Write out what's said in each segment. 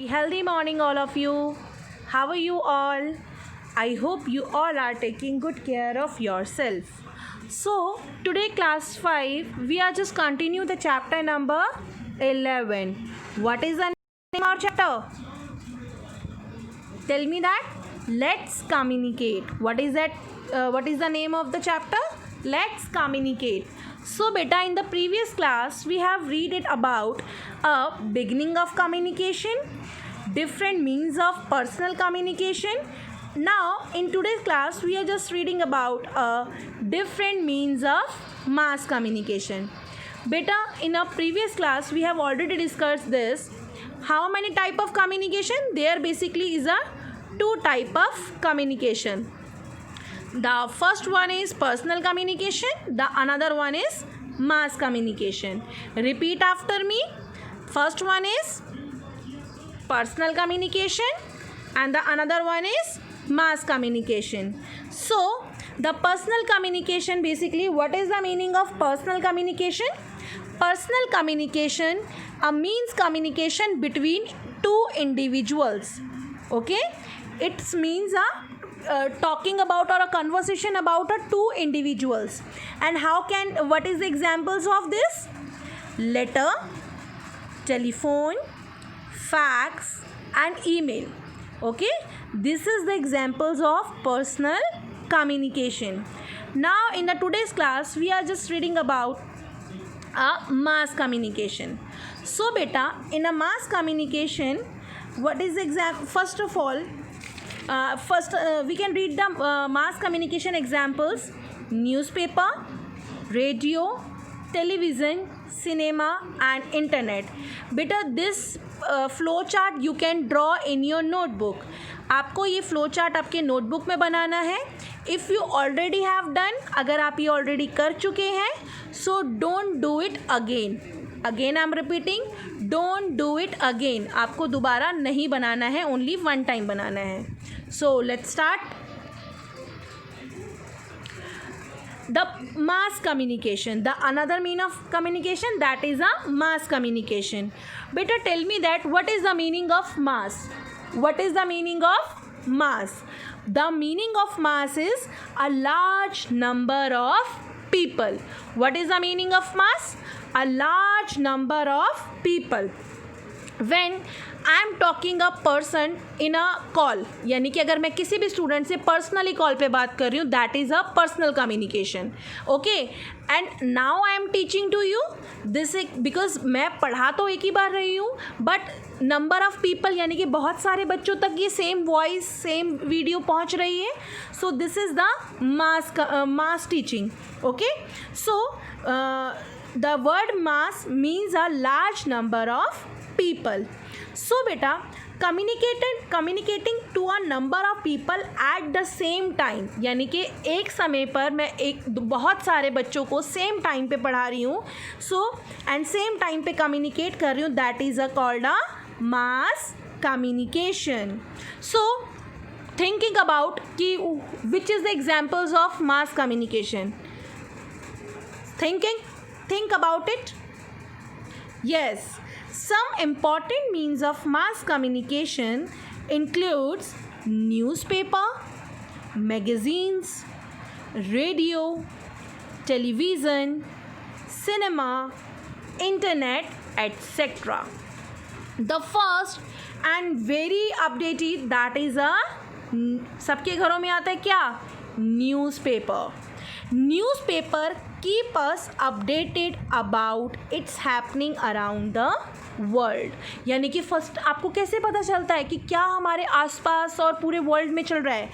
Healthy morning, all of you. How are you all? I hope you all are taking good care of yourself. So, today, class 5, we are just continue the chapter number 11. What is the name of our chapter? Tell me that. Let's communicate. What is that? What is the name of the chapter? Let's communicate. So beta, in the previous class we have read it about a beginning of communication, different means of personal communication. Now in today's class we are just reading about a different means of mass communication. Beta, in a previous class we have already discussed this. How many type of communication? There basically is a two type of communication. The first one is personal communication, the another one is mass communication. Repeat after me. First one is personal communication and the another one is mass communication. So the personal communication, basically what is the meaning of personal communication? Personal communication means communication between two individuals. Okay, it means talking about or a conversation about two individuals. And what is the examples of this? Letter, telephone, fax and email. Okay, this is the examples of personal communication. Now in the today's class we are just reading about mass communication. So beta, in a mass communication, what is the first of all, we can read the mass communication examples: newspaper, radio, television, cinema and internet. Beta, this flow chart you can draw in your notebook. आपको ये flow chart आपके notebook में बनाना है. If you already have done, अगर आप ये already कर चुके हैं, so don't do it again. I am repeating, don't do it again. आपको दोबारा नहीं बनाना है, ओनली वन टाइम बनाना है. So let's start. The mass communication, the another mean of communication, that is a mass communication. Better tell me that what is the meaning of mass? What is the meaning of mass? The meaning of mass is a large number of people. What is the meaning of mass? A large number of people. When I am talking a person in a call, यानी कि अगर मैं किसी भी student से personally call पे बात कर रही हूँ, that is a personal communication. Okay, and now I am teaching to you this, because मैं पढ़ा तो एक ही बार रही हूँ, बट नंबर ऑफ पीपल यानी कि बहुत सारे बच्चों तक ये सेम वॉइस सेम वीडियो पहुँच रही है. So this is the mass teaching. Okay, so the word mass means a large number of people. So beta, communicating to a number of people at the same time, यानी कि एक समय पर मैं बहुत सारे बच्चों को सेम टाइम पे पढ़ा रही हूँ. सो एंड सेम टाइम पे कम्युनिकेट कर रही हूँ, that is called a mass communication. So thinking about कि which is the examples of mass communication. think about it. Yes, some important means of mass communication includes newspaper, magazines, radio, television, cinema, internet, etc. The first and very updated, that is a सबके घरों में आता है क्या? Newspaper. Newspaper keep us updated about its happening around the world. यानी कि first आपको कैसे पता चलता है कि क्या हमारे आसपास और पूरे वर्ल्ड में चल रहा है?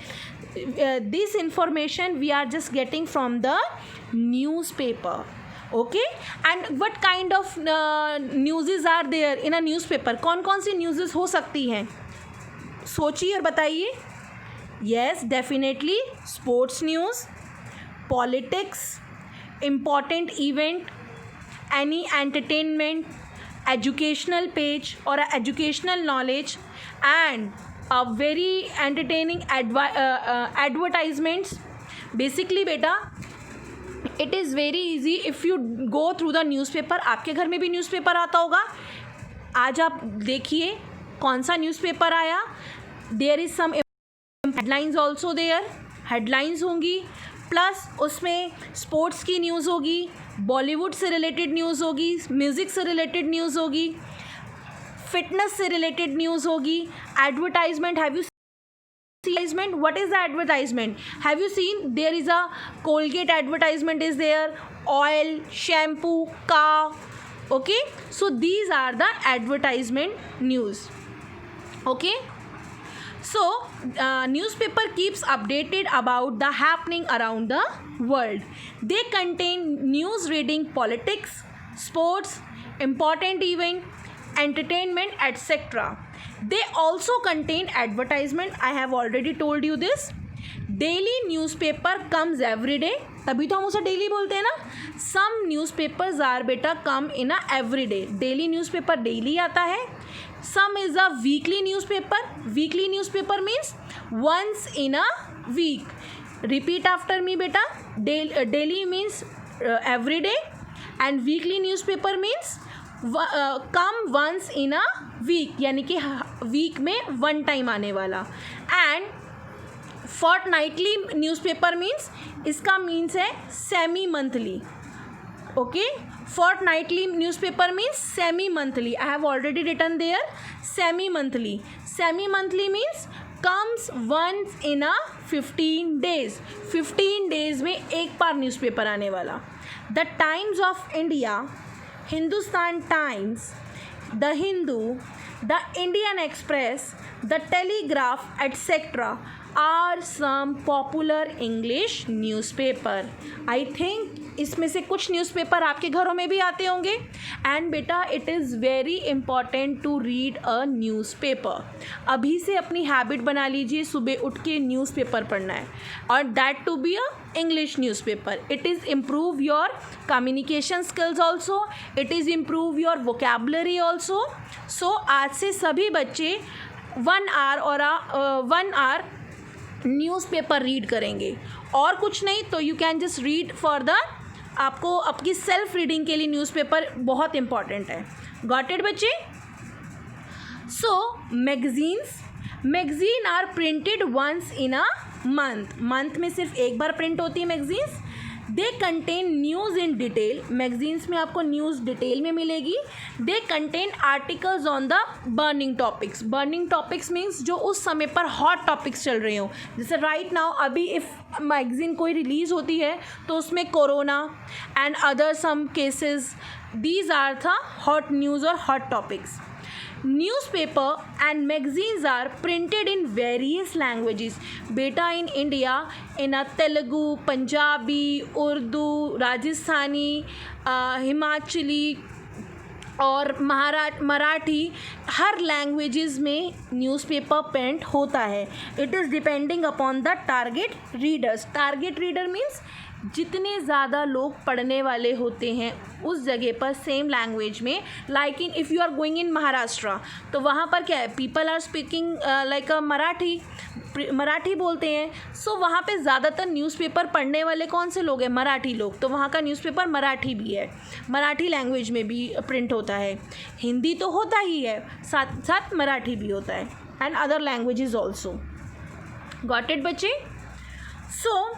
This information we are just getting from the newspaper. Okay, and what kind of newses are there in a newspaper? कौन कौन सी न्यूज़ेस हो सकती हैं? सोचिए और बताइए. Yes, definitely sports news, politics, important event, any entertainment, educational page or educational knowledge, and a very entertaining advertisements. Basically beta, it is very easy if you go through the newspaper. आपके घर में भी newspaper आता होगा. आज आप देखिए कौन सा न्यूज़पेपर आया, there is some headlines also there, headlines होंगी, प्लस उसमें स्पोर्ट्स की न्यूज़ होगी, बॉलीवुड से रिलेटेड न्यूज़ होगी, म्यूज़िक से रिलेटेड न्यूज़ होगी, फिटनेस से रिलेटेड न्यूज़ होगी, advertisement, have you advertisement, what is the advertisement, have you seen there is a Colgate advertisement is there, oil, shampoo, car, okay, so these are the advertisement news, okay. So newspaper keeps updated about the happening around the world. They contain news reading, politics, sports, important event, entertainment, etc. They also contain advertisement. I have already told you this. Daily newspaper comes every day. तभी तो हम उसे daily बोलते हैं ना. Some newspapers are बेटा come in a every day. Daily newspaper daily आता है. Some is a weekly newspaper. Weekly newspaper means once in a week. Repeat after me बेटा. Daily means every day, and weekly newspaper means come once in a week, यानी कि week में one time आने वाला. And fortnightly newspaper means, इसका means है semi monthly, okay. Fortnightly newspaper means semi monthly. I have already written there semi monthly. Semi monthly means comes once in a 15 days. 15 days में एक बार newspaper आने वाला. The times of India, Hindustan Times, The Hindu, The Indian Express, The Telegraph, etc. are some popular English newspaper. I think इसमें से कुछ newspaper आपके घरों में भी आते होंगे. एंड बेटा it is very important to read a newspaper. अभी से अपनी हैबिट बना लीजिए सुबह उठ के न्यूज़पेपर पढ़ना है, और that to be a English newspaper. It is improve your communication skills also, it is improve your vocabulary also. So आज से सभी बच्चे 1 hour और 1 hour न्यूज़पेपर रीड करेंगे, और कुछ नहीं तो you can just read for the, आपको आपकी सेल्फ रीडिंग के लिए न्यूज़पेपर बहुत इंपॉर्टेंट है. गॉट इट बच्चे. So magazine are printed once in a month में सिर्फ एक बार प्रिंट होती है magazines. They contain news in detail. Magazines में आपको न्यूज़ डिटेल में मिलेगी. They contain articles on the burning topics. Burning topics means जो उस समय पर हॉट टॉपिक्स चल रहे हो. जैसे राइट नाउ अभी इफ़ मैगज़ीन कोई रिलीज़ होती है तो उसमें corona and other some cases, these are the hot news और hot topics. Newspaper and magazines are printed in various languages. बेटा in India in a Telugu, Punjabi, Urdu, Rajasthani, Himachali और मराठी, हर languages में newspaper print होता है. It is depending upon the target readers. Target reader means जितने ज़्यादा लोग पढ़ने वाले होते हैं उस जगह पर सेम लैंग्वेज में. Like in if you are going in Maharashtra, तो वहाँ पर क्या है, people are speaking like a Marathi बोलते हैं. सो वहाँ पे ज़्यादातर न्यूज़पेपर पढ़ने वाले कौन से लोग हैं, मराठी लोग. तो वहाँ का न्यूज़पेपर मराठी भी है, मराठी लैंग्वेज में भी प्रिंट होता है. हिंदी तो होता ही है, साथ साथ मराठी भी होता है, and other languages also. Got it बच्चे. So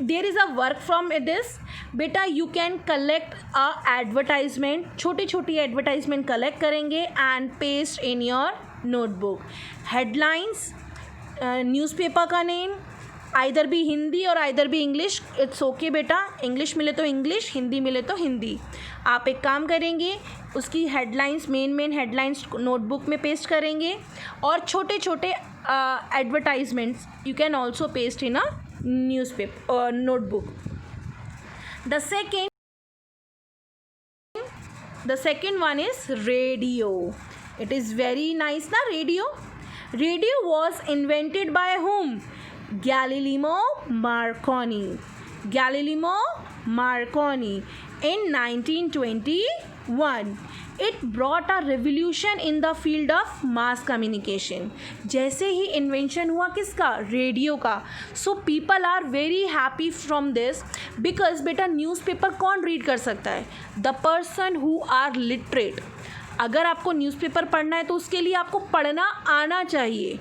there is a work from this. बेटा you can collect a advertisement. छोटी छोटी एडवर्टाइजमेंट कलेक्ट करेंगे and paste in your notebook. Headlines, newspaper का नेम, आइदर भी हिंदी और आइदर भी इंग्लिश. इट्स ओके बेटा, इंग्लिश मिले तो इंग्लिश, हिंदी मिले तो हिंदी. आप एक काम करेंगे, उसकी हेडलाइंस, मेन हेडलाइंस नोटबुक में पेस्ट करेंगे, और छोटे छोटे advertisements you can also paste in a newspaper or notebook. The second one is radio. It is very nice na radio. Radio was invented by whom? Galileo Marconi in 1921. It brought a revolution in the field of mass communication. जैसे ही invention हुआ किसका, radio का. So people are very happy from this, because बेटा newspaper कौन read कर सकता है, the person who are literate. अगर आपको न्यूज़पेपर पढ़ना है तो उसके लिए आपको पढ़ना आना चाहिए.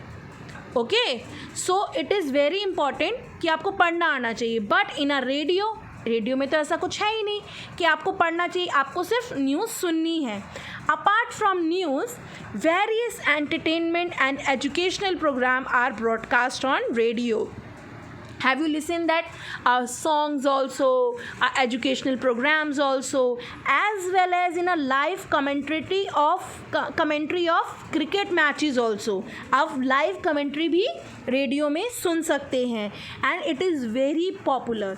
Okay, so it is very important कि आपको पढ़ना आना चाहिए. बट इन अ रेडियो में तो ऐसा कुछ है ही नहीं कि आपको पढ़ना चाहिए, आपको सिर्फ न्यूज़ सुननी है. Apart from news, various entertainment and educational program are broadcast on radio. Have you listened that songs also, educational programs also, as well as in a live commentary of cricket matches also. आप live commentary भी radio में सुन सकते हैं. And it is very popular.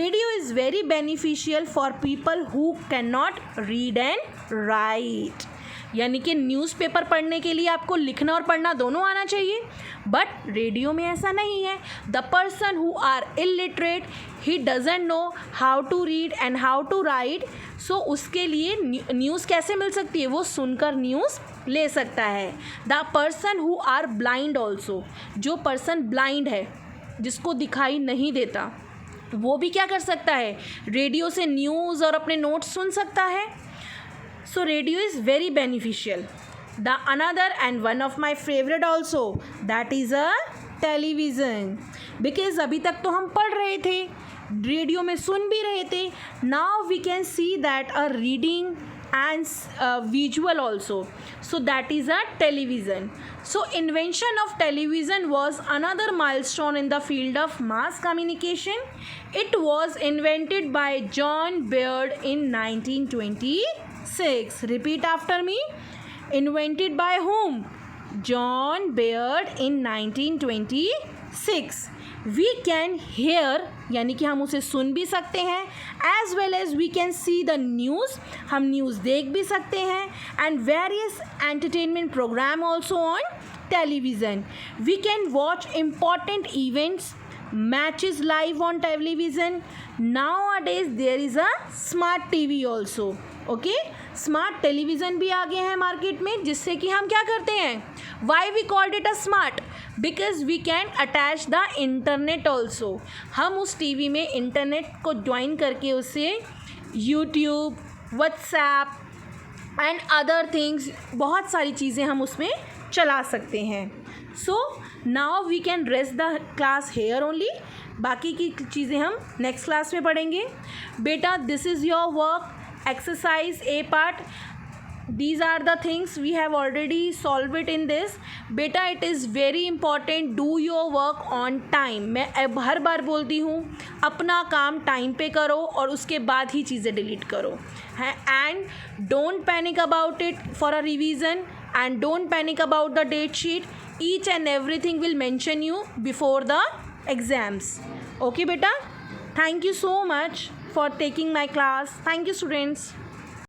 Radio is very beneficial for people who cannot read and write. यानी कि newspaper पढ़ने के लिए आपको लिखना और पढ़ना दोनों आना चाहिए. बट रेडियो में ऐसा नहीं है. The person who are illiterate, he doesn't know how to read and how to write. सो उसके लिए न्यूज़ कैसे मिल सकती है? वो सुनकर न्यूज़ ले सकता है. The person who are blind also, जो पर्सन ब्लाइंड है, जिसको दिखाई नहीं देता, वो भी क्या कर सकता है? रेडियो से न्यूज़ और अपने नोट्स सुन सकता है. So radio is very beneficial. The another and one of my favorite also, that is a television. Because अभी तक तो हम पढ़ रहे थे, रेडियो में सुन भी रहे थे. Now we can see that a reading and visual also. So that is a television. So invention of television was another milestone in the field of mass communication. It was invented by John Baird in 1926. Repeat after me. Invented by whom? John Baird in 1926. We can hear, यानी कि हम उसे सुन भी सकते हैं. As well as we can see the news, हम news देख भी सकते हैं. And various entertainment program also on television. We can watch important events, matches live on television. Nowadays there is a smart TV also. Okay, smart television भी आ गए हैं market में, जिससे कि हम क्या करते हैं? Why we called it a smart? Because we can attach the internet also. हम उस टीवी में इंटरनेट को ज्वाइन करके उससे YouTube, WhatsApp and other things, बहुत सारी चीज़ें हम उसमें चला सकते हैं. So now we can rest the class here only. बाकी की चीज़ें हम नेक्स्ट क्लास में पढ़ेंगे. बेटा, this is your work. Exercise A part, these are the things we have already solved it in this. बेटा, it is very important, do your work on time. मैं अब हर बार बोलती हूँ, अपना काम टाइम पे करो और उसके बाद ही चीज़ें डिलीट करो. And don't panic about it for a revision, and don't panic about the date sheet. Each and everything will mention you before the exams. Okay बेटा, thank you so much for taking my class. Thank you students.